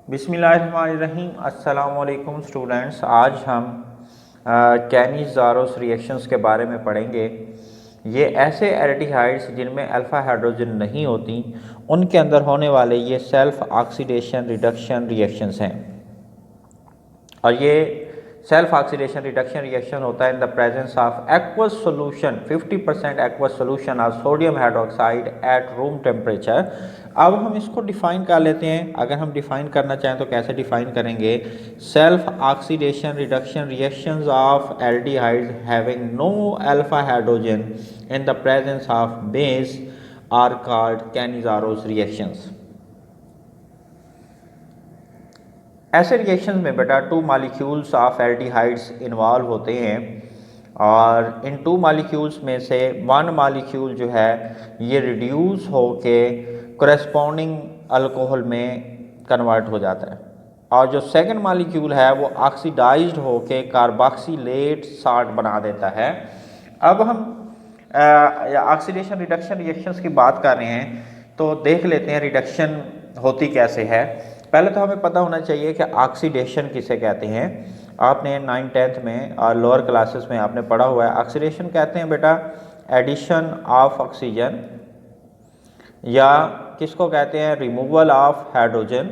बिस्मिल्लाहिर्रहमानिर्रहीम। अस्सलाम वालेकुम स्टूडेंट्स। आज हम कैनिज़ारोस रिएक्शंस के बारे में पढ़ेंगे। ये ऐसे एल्डिहाइड्स जिनमें अल्फ़ा हाइड्रोजन नहीं होती, उनके अंदर होने वाले ये सेल्फ ऑक्सीडेशन रिडक्शन रिएक्शंस हैं। और ये सेल्फ ऑक्सीडेशन रिडक्शन रिएक्शन होता है इन the presence of aqueous solution 50% aqueous solution of sodium hydroxide at room temperature. अब हम इसको डिफ़ाइन कर लेते हैं। अगर हम डिफ़ाइन करना चाहें तो कैसे डिफ़ाइन करेंगे? Self oxidation reduction reactions of aldehydes having no alpha hydrogen in the presence of base are called Cannizzaro's reactions. ऐसे रिएक्शन में बेटा two molecules of aldehydes involve होते हैं और इन टू मॉलिक्यूल्स में से वन मॉलिक्यूल जो है ये रिड्यूस होके करस्पॉन्डिंग अल्कोहल में कन्वर्ट हो जाता है और जो सेकंड मॉलिक्यूल है वो ऑक्सीडाइज्ड होके कार्बोक्सिलेट साल्ट बना देता है। अब हम ऑक्सीडेशन रिडक्शन रिएक्शंस की बात कर रहे हैं तो देख लेते हैं रिडक्शन होती कैसे है। पहले तो हमें पता होना चाहिए कि ऑक्सीडेशन किसे कहते हैं। आपने 9th-10th में और लोअर क्लासेस में आपने पढ़ा हुआ है। ऑक्सीडेशन कहते हैं बेटा एडिशन ऑफ ऑक्सीजन, या किसको कहते हैं रिमूवल ऑफ हाइड्रोजन,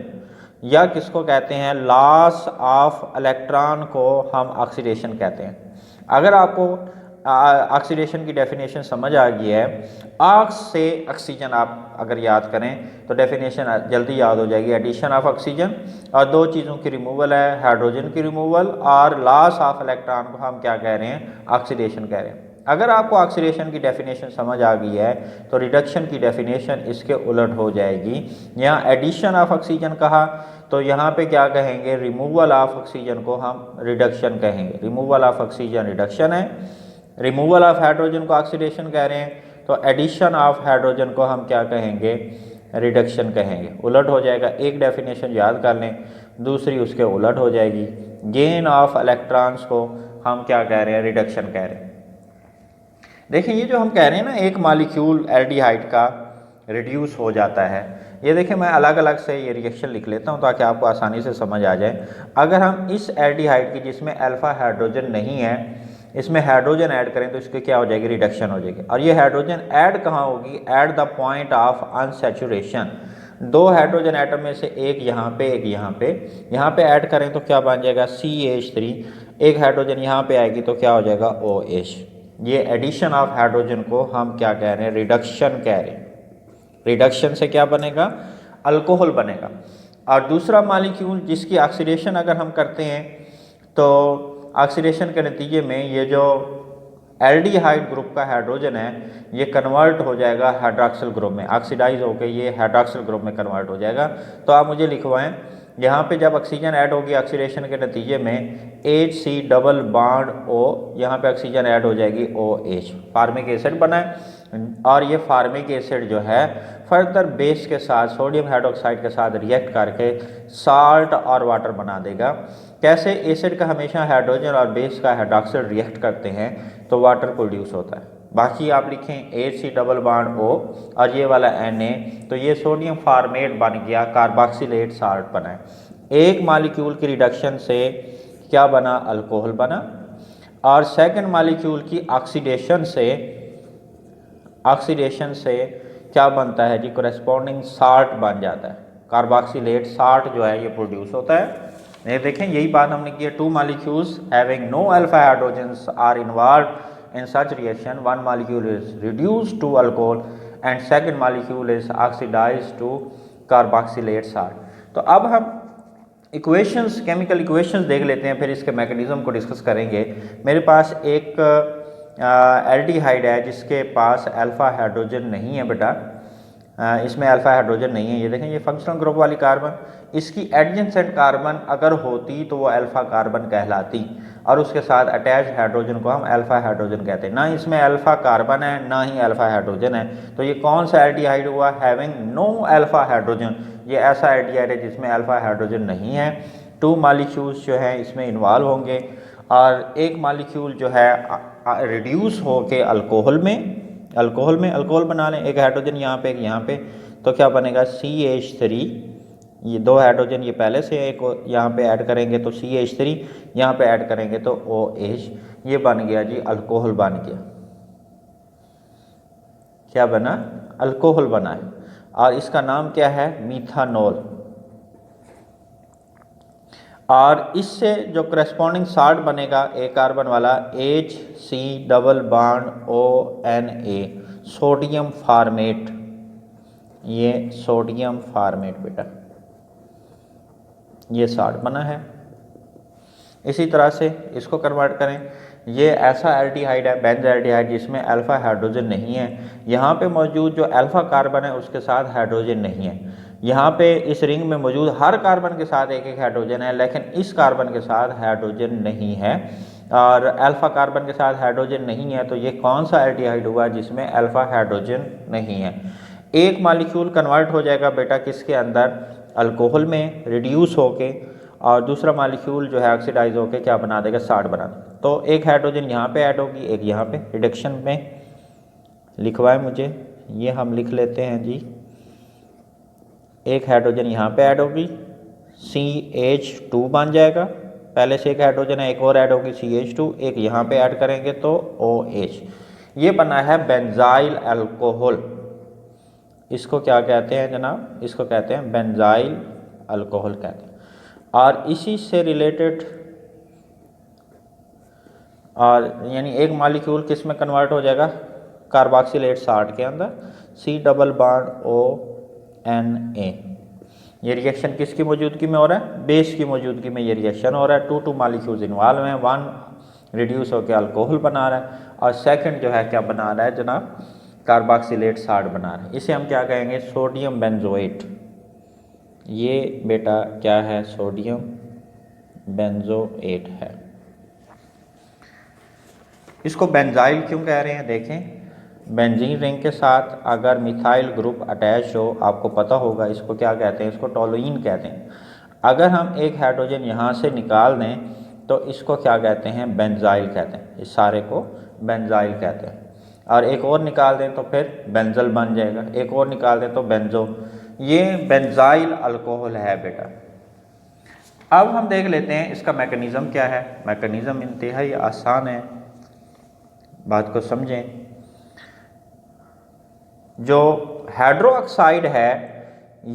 या किसको कहते हैं लॉस ऑफ इलेक्ट्रॉन को हम ऑक्सीडेशन कहते हैं। अगर आपको ऑक्सीडेशन की डेफिनेशन समझ आ गई है, ऑक्स से ऑक्सीजन आप अगर याद करें तो डेफिनेशन जल्दी याद हो जाएगी। एडिशन ऑफ ऑक्सीजन और दो चीज़ों की रिमूवल है, हाइड्रोजन की रिमूवल और लॉस ऑफ इलेक्ट्रॉन को हम क्या कह रहे हैं? ऑक्सीडेशन कह रहे हैं। अगर आपको ऑक्सीडेशन की डेफिनेशन समझ आ गई है तो रिडक्शन की डेफिनेशन इसके उलट हो जाएगी। यहाँ एडिशन ऑफ ऑक्सीजन कहा तो यहाँ पे क्या कहेंगे? रिमूवल ऑफ ऑक्सीजन को हम रिडक्शन कहेंगे। रिमूवल ऑफ ऑक्सीजन रिडक्शन है, रिमूवल ऑफ हाइड्रोजन को ऑक्सीडेशन कह रहे हैं, तो एडिशन ऑफ हाइड्रोजन को हम क्या कहेंगे? रिडक्शन कहेंगे। उलट हो जाएगा। एक डेफिनेशन याद कर लें, दूसरी उसके उलट हो जाएगी। गेन ऑफ इलेक्ट्रॉन्स को हम क्या कह रहे हैं? रिडक्शन कह रहे हैं। देखिए ये जो हम कह रहे हैं ना, एक मॉलिक्यूल एल्डिहाइड का रिड्यूस हो जाता है। ये देखिए मैं अलग अलग से ये रिएक्शन लिख लेता हूँ ताकि आपको आसानी से समझ आ जाए। अगर हम इस एल्डिहाइड की जिसमें अल्फा हाइड्रोजन नहीं है इसमें हाइड्रोजन ऐड करें तो इसकी क्या हो जाएगी? रिडक्शन हो जाएगी। और ये हाइड्रोजन ऐड कहाँ होगी? At the point of unsaturation. दो हाइड्रोजन एटम में से एक यहाँ पे एक यहाँ पे ऐड करें तो क्या बन जाएगा? CH3। एक हाइड्रोजन यहाँ पे आएगी तो क्या हो जाएगा? OH। ये एडिशन ऑफ हाइड्रोजन को हम क्या कह रहे हैं? रिडक्शन कह रहे हैं। रिडक्शन से क्या बनेगा? अल्कोहल बनेगा। और दूसरा मॉलिक्यूल जिसकी ऑक्सीडेशन अगर हम करते हैं तो ऑक्सीडेशन के नतीजे में ये जो एल्डिहाइड ग्रुप का हाइड्रोजन है ये कन्वर्ट हो जाएगा हाइड्रॉक्सिल ग्रुप में, ऑक्सीडाइज होकर ये हाइड्रॉक्सिल ग्रुप में कन्वर्ट हो जाएगा। तो आप मुझे लिखवाएं, यहाँ पे जब ऑक्सीजन ऐड होगी ऑक्सीडेशन के नतीजे में HC डबल बॉन्ड O, यहाँ पे ऑक्सीजन ऐड हो जाएगी OH, फार्मिक एसिड बनाए। और ये फार्मिक एसिड जो है फर्दर बेस के साथ सोडियम हाइड्रोक्साइड के साथ रिएक्ट करके साल्ट और वाटर बना देगा। कैसे? एसिड का हमेशा हाइड्रोजन और बेस का हाइड्रॉक्साइड रिएक्ट करते हैं तो वाटर प्रोड्यूस होता है। बाकी आप लिखें HC डबल बॉन्ड O और ये वाला Na, तो ये सोडियम फार्मेट बन गया, कार्बोक्सिलेट साल्ट बना है। एक मॉलिक्यूल की रिडक्शन से क्या बना? अल्कोहल बना। और सेकंड मॉलिक्यूल की ऑक्सीडेशन से क्या बनता है जी? कोरेस्पॉन्डिंग साल्ट बन जाता है। कार्बोक्सिलेट साल्ट जो है ये प्रोड्यूस होता है। ये देखें यही बात हमने की है। Two molecules having no alpha hydrogens are involved in such reaction. One molecule is reduced to alcohol and second molecule is oxidized to carboxylate salt. तो अब हम इक्वेशंस, केमिकल इक्वेशंस देख लेते हैं, फिर इसके मैकेनिज्म को डिस्कस करेंगे। मेरे पास एक एल्डिहाइड है जिसके पास अल्फा हाइड्रोजन नहीं है बेटा, इसमें अल्फा हाइड्रोजन नहीं है। ये देखें ये फंक्शनल ग्रुप वाली कार्बन, इसकी एडजेंसेंट कार्बन अगर होती तो वो अल्फा कार्बन कहलाती और उसके साथ अटैच हाइड्रोजन को हम अल्फा हाइड्रोजन कहते हैं। ना इसमें अल्फा कार्बन है ना ही अल्फा हाइड्रोजन है, तो ये कौन सा एल्डिहाइड हुआ? Having no alpha hydrogen. ये ऐसा एल्डिहाइड है जिसमें अल्फा हाइड्रोजन नहीं है। टू मॉलिक्यूल्स जो है इसमें इन्वॉल्व होंगे और एक मॉलिक्यूल जो है रिड्यूस होके अल्कोहल में अल्कोहल बना लें। एक हाइड्रोजन यहाँ पे एक यहाँ पे, तो क्या बनेगा? CH3 ये 2 हाइड्रोजन ये पहले से एक यहाँ पे ऐड करेंगे तो CH3, यहाँ पे ऐड करेंगे तो OH, ये बन गया जी अल्कोहल बन गया। क्या बना? अल्कोहल बना है और इसका नाम क्या है? मीथानॉल। और इससे जो करस्पॉन्डिंग साल्ट बनेगा एक कार्बन वाला HC double bond ONA, sodium format. ये सोडियम फार्मेट बेटा, ये साल्ट बना है। इसी तरह से इसको कन्वर्ट करें, ये ऐसा एल्डिहाइड है, बेंज एल्डिहाइड, जिसमें अल्फा हाइड्रोजन नहीं है। यहाँ पे मौजूद जो अल्फा कार्बन है उसके साथ हाइड्रोजन नहीं है। यहाँ पे इस रिंग में मौजूद हर कार्बन के साथ एक एक हाइड्रोजन है, लेकिन इस कार्बन के साथ हाइड्रोजन नहीं है और अल्फा कार्बन के साथ हाइड्रोजन नहीं है। तो ये कौन सा एल्डिहाइड हुआ जिसमें अल्फा हाइड्रोजन नहीं है? एक मॉलिक्यूल कन्वर्ट हो जाएगा बेटा किसके अंदर? अल्कोहल में, रिड्यूस होके, और दूसरा मॉलिक्यूल जो है ऑक्सीडाइज होके क्या बना देगा? साल्ट बना देगा। तो एक हाइड्रोजन यहाँ पे ऐड होगी, एक यहाँ पे। रिडक्शन में लिखवाए मुझे, ये हम लिख लेते हैं जी। एक हाइड्रोजन यहाँ पे ऐड होगी, CH2 बन जाएगा। पहले से एक हाइड्रोजन है, एक और ऐड होगी CH2, एक यहाँ पे ऐड करेंगे तो OH। ये बना है बेंजाइल अल्कोहल। इसको क्या कहते हैं जनाब? इसको कहते हैं बेंजाइल अल्कोहल कहते हैं। और इसी से रिलेटेड और यानी एक मॉलिक्यूल किस में कन्वर्ट हो जाएगा? कार्बोक्सिलेट साल्ट के अंदर, C डबल बॉन्ड ONA। ये रिएक्शन किसकी मौजूदगी में हो रहा है? बेस की मौजूदगी में ये रिएक्शन हो रहा है। 2 मॉलिक्यूल्स इन्वॉल्व हैं, 1 रिड्यूस होकर अल्कोहल बना रहा है और सेकंड जो है क्या बना रहा है जनाब? कार्बोक्सिलेट साल्ट बना रहा है। इसे हम क्या कहेंगे? Sodium benzoate. ये बेटा क्या है? सोडियम बेंजोएट है। इसको बेंजाइल क्यों कह रहे हैं? देखें, बेंजीन रिंग के साथ अगर मिथाइल ग्रुप अटैच हो, आपको पता होगा इसको क्या कहते हैं? इसको टोलुइन कहते हैं। अगर हम एक हाइड्रोजन यहाँ से निकाल दें तो इसको क्या कहते हैं? बेंजाइल कहते हैं। इस सारे को बेंजाइल कहते हैं। और एक और निकाल दें तो फिर बेंजल बन जाएगा, एक और निकाल दें तो बेंजो। ये बेंजाइल अल्कोहल है बेटा। अब हम देख लेते हैं इसका मैकेनिज़्म क्या है। मैकेनिज़्म इंतहाई आसान है, बात को समझें। जो हाइड्रोक्साइड है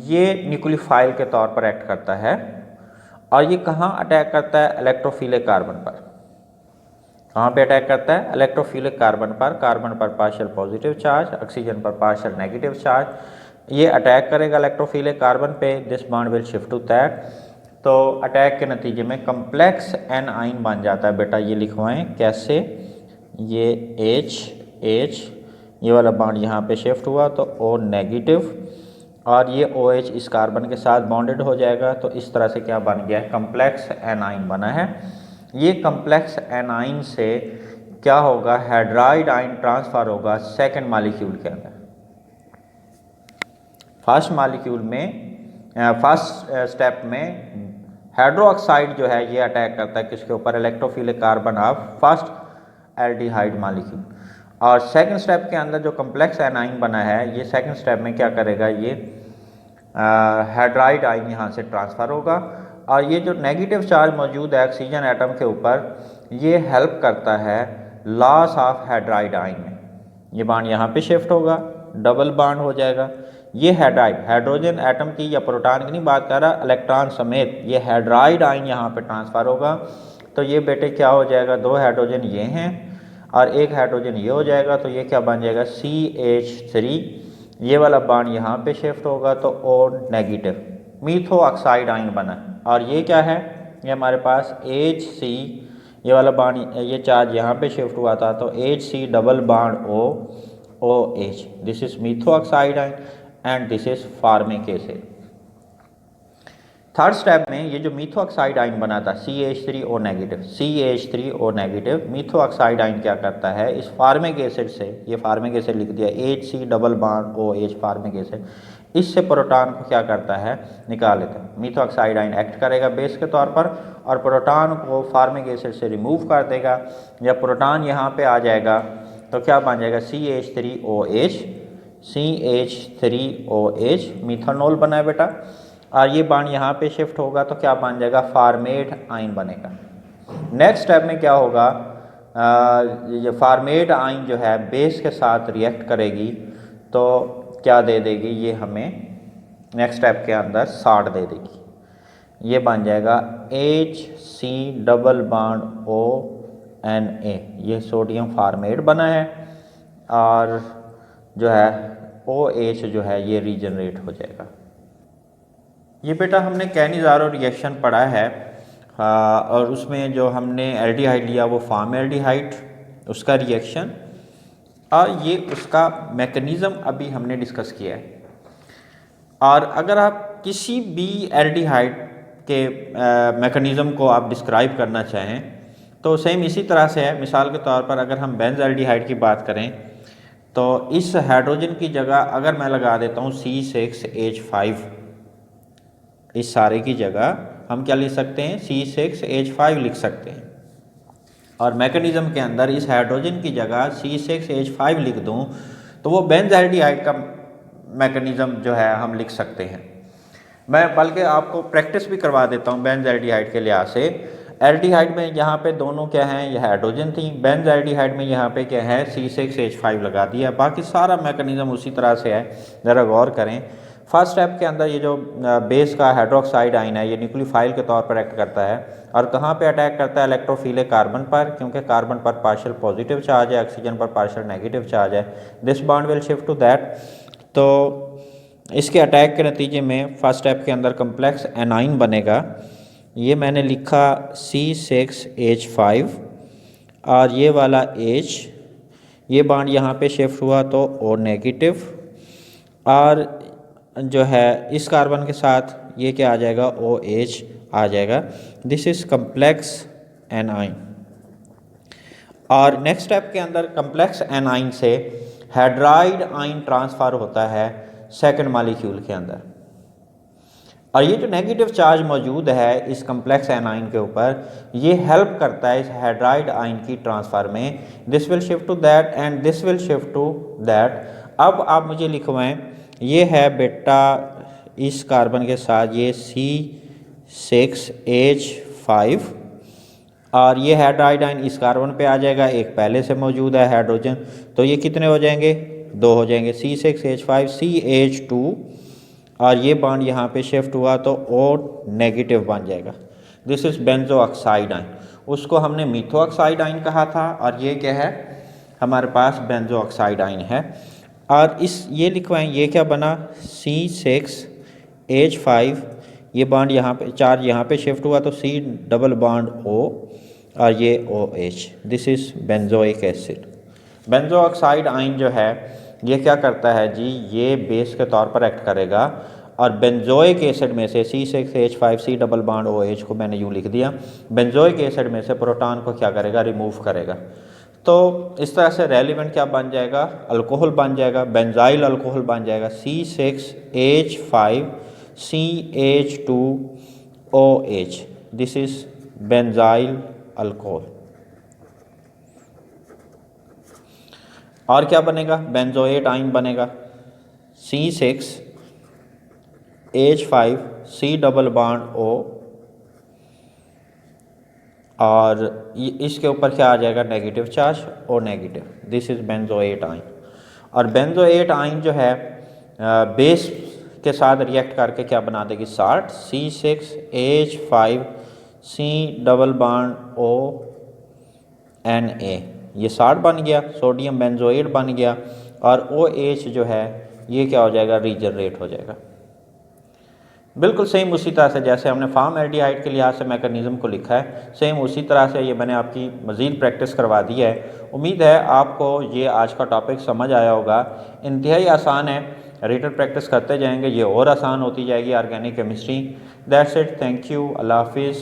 ये न्यूक्लियोफाइल के तौर पर एक्ट करता है और ये कहाँ अटैक करता है? इलेक्ट्रोफिलिक कार्बन पर। कहाँ पे अटैक करता है? इलेक्ट्रोफिलिक कार्बन पर। कार्बन पर पार्शियल पॉजिटिव चार्ज, ऑक्सीजन पर पार्शियल नेगेटिव चार्ज। ये अटैक करेगा इलेक्ट्रोफिलिक कार्बन पे, this bond will shift to that. तो अटैक के नतीजे में कम्प्लेक्स एनाइन बन जाता है बेटा। ये लिखवाएं कैसे? ये H ये वाला बॉन्ड यहाँ पे शिफ्ट हुआ तो O नेगेटिव और ये OH इस कार्बन के साथ बॉन्डेड हो जाएगा। तो इस तरह से क्या बन गया है? कम्प्लेक्स एनाइन बना है। ये कम्प्लेक्स एनाइन से क्या होगा? हाइड्राइड आयन ट्रांसफ़र होगा सेकेंड मॉलिक्यूल के अंदर। फर्स्ट मॉलिक्यूल में, फर्स्ट स्टेप में हाइड्रोक्साइड जो है ये अटैक करता है किसके ऊपर? Electrophilic carbon of first aldehyde molecule. और सेकंड स्टेप के अंदर जो कम्प्लेक्स एनाइन बना है ये सेकंड स्टेप में क्या करेगा? ये हाइड्राइड आयन यहाँ से ट्रांसफ़र होगा और ये जो नेगेटिव चार्ज मौजूद है ऑक्सीजन एटम के ऊपर ये हेल्प करता है लॉस ऑफ हाइड्राइड आयन में। ये बॉन्ड यहाँ पे शिफ्ट होगा, डबल बॉन्ड हो जाएगा। ये हाइड्रोजन एटम की या प्रोटॉन की नहीं बात कर रहा, इलेक्ट्रॉन समेत ये हाइड्राइड आयन यहाँ पे ट्रांसफ़र होगा। तो ये बेटे क्या हो जाएगा? 2 हाइड्रोजन ये हैं और एक हाइड्रोजन ये हो जाएगा। तो ये क्या बन जाएगा? CH3। ये वाला बॉन्ड यहाँ पे शिफ्ट होगा तो O negative, methoxide ion बना। और ये क्या है? ये हमारे पास HC, ये वाला बॉन्ड, ये चार्ज यहाँ पे शिफ्ट हुआ था तो HC double bond OH, this is methoxide ion and this is formic acid. Third step में ये जो मीथो ऑक्साइड आयन बना था CH3O negative, CH3O negative, methoxide ion क्या करता है? इस फार्मिक एसिड से, ये फार्मिक एसिड लिख दिया HC double bond OH formic acid, इससे प्रोटॉन को क्या करता है? निकाल लेता है। मीथो ऑक्साइड आयन एक्ट करेगा बेस के तौर पर और प्रोटॉन को फार्मिक एसिड से रिमूव कर देगा। जब प्रोटॉन यहाँ पे आ जाएगा तो क्या बन जाएगा? CH3OH, CH3OH मीथानॉल बना है बेटा। और ये बॉन्ड यहाँ पे शिफ्ट होगा तो क्या बन जाएगा, फॉर्मेट आइन बनेगा। नेक्स्ट स्टेप में क्या होगा, ये फॉर्मेट आइन जो है बेस के साथ रिएक्ट करेगी तो क्या दे देगी, ये हमें नेक्स्ट स्टेप के अंदर साल्ट दे देगी। ये बन जाएगा HC डबल बॉन्ड ONA, ये सोडियम फॉर्मेट बना है और जो है OH जो है ये रीजनरेट हो जाएगा। ये बेटा हमने कैनिज़ारो रिएक्शन पढ़ा है और उसमें जो हमने एल्डिहाइड लिया वो फॉर्म एल्डिहाइड, उसका रिएक्शन और ये उसका मैकेनिज़्म अभी हमने डिस्कस किया है। और अगर आप किसी भी एल्डिहाइड के मैकेनिज़्म को आप डिस्क्राइब करना चाहें तो सेम इसी तरह से है। मिसाल के तौर पर अगर हम बेंज एल्डिहाइड की बात करें तो इस हाइड्रोजन की जगह अगर मैं लगा देता हूँ C6H5, इस सारे की जगह हम क्या लिख सकते हैं, C6H5 लिख सकते हैं। और मैकेनिज़्म के अंदर इस हाइड्रोजन की जगह C6H5 लिख दूं तो वो बेंज एल्डिहाइड का मैकेनिज़्म जो है हम लिख सकते हैं। मैं बल्कि आपको प्रैक्टिस भी करवा देता हूँ बेंज एल्डिहाइड के लिहाज से। एल्डिहाइड में यहाँ पे दोनों क्या हैं, ये हाइड्रोजन थी। बेंज एल्डिहाइड में यहाँ पे क्या है, C6H5 लगा दिया। बाकी सारा मैकेनिज़्म उसी तरह से है, ज़रा गौर करें। फर्स्ट स्टेप के अंदर ये जो बेस का हाइड्रोक्साइड आइन है ये न्यूक्लियोफाइल के तौर पर एक्ट करता है और कहाँ पे अटैक करता है, इलेक्ट्रोफिलिक कार्बन पर, क्योंकि कार्बन पर पार्शियल पॉजिटिव चार्ज है, ऑक्सीजन पर पार्शियल नेगेटिव चार्ज है। This bond will shift to that. तो इसके अटैक के नतीजे में फर्स्ट स्टेप के अंदर कम्प्लेक्स एनाइन बनेगा। ये मैंने लिखा C6H5 और ये वाला H, ये बॉन्ड यहाँ पे शिफ्ट हुआ तो O नेगेटिव और जो है इस कार्बन के साथ ये क्या आ जाएगा, OH आ जाएगा। This is complex A9. और नेक्स्ट स्टेप के अंदर कम्प्लेक्स एनाइन से हाइड्राइड आइन ट्रांसफ़र होता है सेकंड मॉलिक्यूल के अंदर। और ये जो नेगेटिव चार्ज मौजूद है इस कम्प्लेक्स एनाइन के ऊपर, ये हेल्प करता है इस हाइड्राइड आइन की ट्रांसफ़र में। This will shift to that and this will shift to that. अब आप मुझे लिखवाएं, ये है बेटा इस कार्बन के साथ ये C6H5 और ये हाइड्राइड आइन इस कार्बन पे आ जाएगा, एक पहले से मौजूद है हाइड्रोजन, तो ये कितने हो जाएंगे, 2 हो जाएंगे, C6H5 CH2 और ये बॉन्ड यहाँ पे शिफ्ट हुआ तो O नेगेटिव बन जाएगा। दिस इज़ बेंजो ऑक्साइड आइन। उसको हमने मीथो ऑक्साइड आइन कहा था और ये क्या है, हमारे पास बेंजो ऑक्साइड आइन है। और इस ये लिखवाएं, ये क्या बना, C6H5, ये बॉन्ड यहाँ पे चार्ज यहाँ पे शिफ्ट हुआ तो C डबल बॉन्ड O और ये OH। This is benzoic acid. Benzo oxide ion जो है ये क्या करता है जी, ये बेस के तौर पर एक्ट करेगा और बेंजोइक एसिड में से C6H5 C double bond OH को मैंने यूँ लिख दिया, बेंजोइक एसिड में से प्रोटॉन को क्या करेगा, रिमूव करेगा। तो इस तरह से रेलिवेंट क्या बन जाएगा, अल्कोहल बन जाएगा, बेंजाइल अल्कोहल बन जाएगा C6H5 CH2OH। This is benzyl alcohol. और क्या बनेगा, बेंजोएट आइन बनेगा C6H5 C double bond O और इसके ऊपर क्या आ जाएगा, negative charge, O negative. This is benzoate आइन। और बेंजोएट आइन जो है बेस के साथ रिएक्ट करके क्या बना देगी, salt C6H5 C double bond ONA, ये साल्ट बन गया, सोडियम बेंजोएट बन गया और OH जो है ये क्या हो जाएगा, रीजनरेट हो जाएगा। बिल्कुल सेम उसी तरह से जैसे हमने फॉर्म एल्डिहाइड के लिहाज से मैकेनिज़्म को लिखा है, सेम उसी तरह से ये मैंने आपकी मज़ीद प्रैक्टिस करवा दी है। उम्मीद है आपको ये आज का टॉपिक समझ आया होगा। इंतहाई आसान है, रिटन प्रैक्टिस करते जाएंगे ये और आसान होती जाएगी organic chemistry. That's it, thank you, अल्लाह हाफिज़।